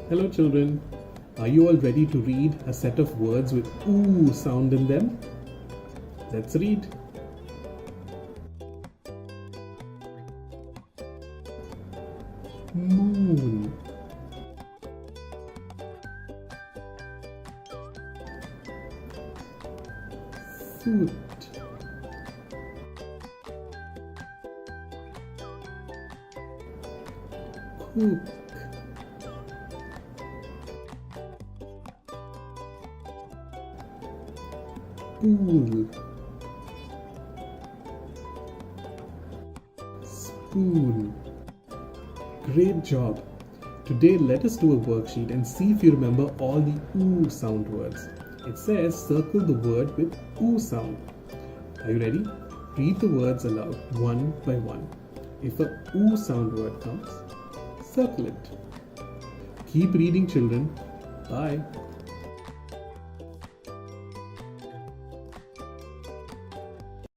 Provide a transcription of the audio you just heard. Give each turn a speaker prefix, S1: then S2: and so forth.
S1: Hello children, are you all ready to read a set of words with OO sound in them? Let's read. Moon. Foot. Cook. Pool. Spoon. Great job! Today let us do a worksheet and see if you remember all the OO sound words. It says circle the word with OO sound. Are you ready? Read the words aloud one by one. If a OO sound word comes, circle it. Keep reading children. Bye.